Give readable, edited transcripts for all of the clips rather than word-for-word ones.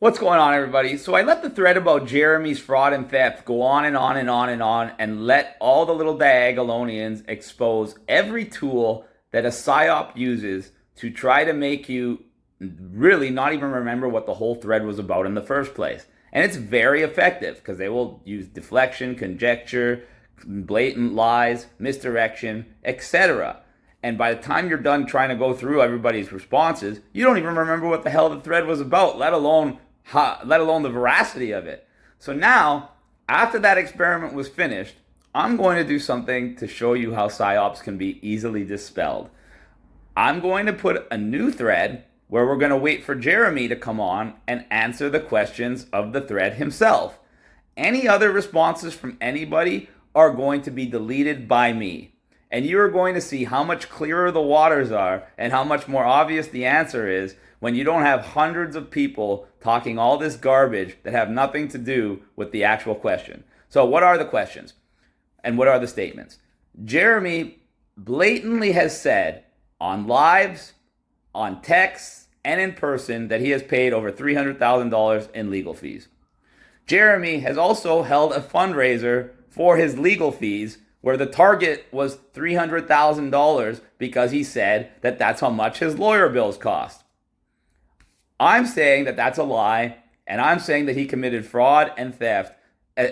What's going on, everybody? So I let the thread about Jeremy's fraud and theft go on and on and on and on, and let all the little Diagolonians expose every tool that a Psyop uses to try to make you really not even remember what the whole thread was about in the first place. And it's very effective because they will use deflection, conjecture, blatant lies, misdirection, etc. And by the time you're done trying to go through everybody's responses, you don't even remember what the hell the thread was about, let alone the veracity of it. So now, after that experiment was finished, I'm going to do something to show you how psyops can be easily dispelled. I'm going to put a new thread where we're going to wait for Jeremy to come on and answer the questions of the thread himself. Any other responses from anybody are going to be deleted by me. And you are going to see how much clearer the waters are and how much more obvious the answer is when you don't have hundreds of people talking all this garbage that have nothing to do with the actual question. So what are the questions? And what are the statements? Jeremy blatantly has said on lives, on texts, and in person that he has paid over $300,000 in legal fees. Jeremy has also held a fundraiser for his legal fees where the target was $300,000 because he said that that's how much his lawyer bills cost. I'm saying that that's a lie, and I'm saying that he committed fraud and theft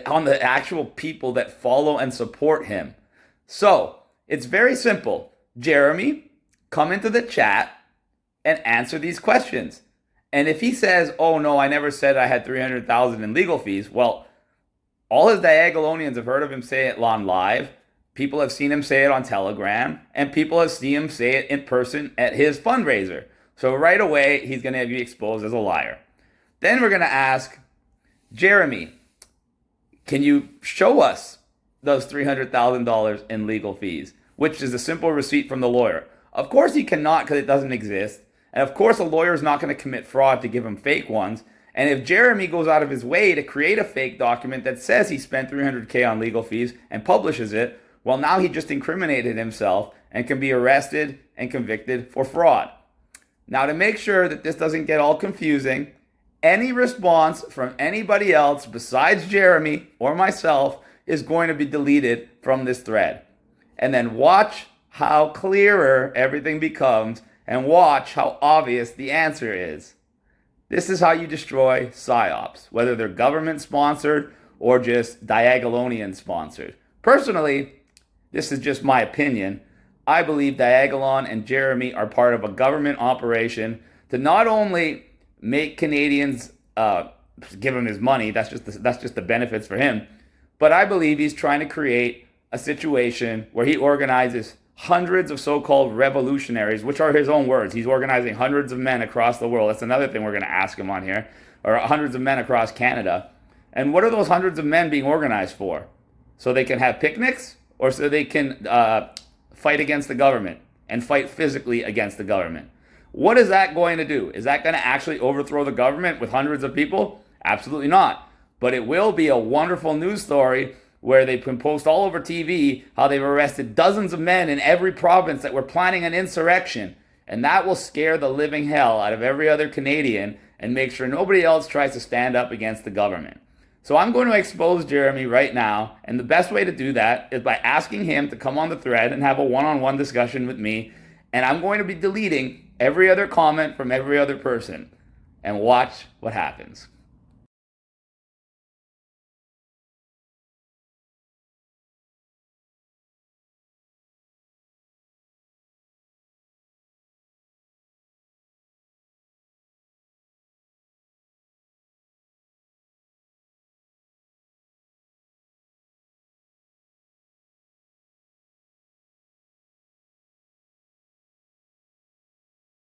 on the actual people that follow and support him. So, it's very simple. Jeremy, come into the chat and answer these questions. And if he says, oh no, I never said I had $300,000 in legal fees, well, all his Diagolonians have heard of him say it on live. People have seen him say it on Telegram, and people have seen him say it in person at his fundraiser. So right away, he's going to be exposed as a liar. Then we're going to ask, Jeremy, can you show us those $300,000 in legal fees, which is a simple receipt from the lawyer? Of course he cannot because it doesn't exist. And of course a lawyer is not going to commit fraud to give him fake ones. And if Jeremy goes out of his way to create a fake document that says he spent $300K on legal fees and publishes it, well, now he just incriminated himself and can be arrested and convicted for fraud. Now, to make sure that this doesn't get all confusing, any response from anybody else besides Jeremy or myself is going to be deleted from this thread. And then watch how clearer everything becomes and watch how obvious the answer is. This is how you destroy psyops, whether they're government-sponsored or just Diagolonian-sponsored. Personally, this is just my opinion. I believe Diagolon and Jeremy are part of a government operation to not only make Canadians give him his money, that's just the benefits for him, but I believe he's trying to create a situation where he organizes hundreds of so-called revolutionaries, which are his own words. He's organizing hundreds of men across the world. That's another thing we're going to ask him on here, or hundreds of men across Canada. And what are those hundreds of men being organized for? So they can have picnics, or so they can fight against the government and fight physically against the government? What is that going to do? Is that going to actually overthrow the government with hundreds of people? Absolutely not. But it will be a wonderful news story where they can post all over TV how they've arrested dozens of men in every province that were planning an insurrection. And that will scare the living hell out of every other Canadian and make sure nobody else tries to stand up against the government. So I'm going to expose Jeremy right now, and the best way to do that is by asking him to come on the thread and have a one-on-one discussion with me, and I'm going to be deleting every other comment from every other person, and watch what happens.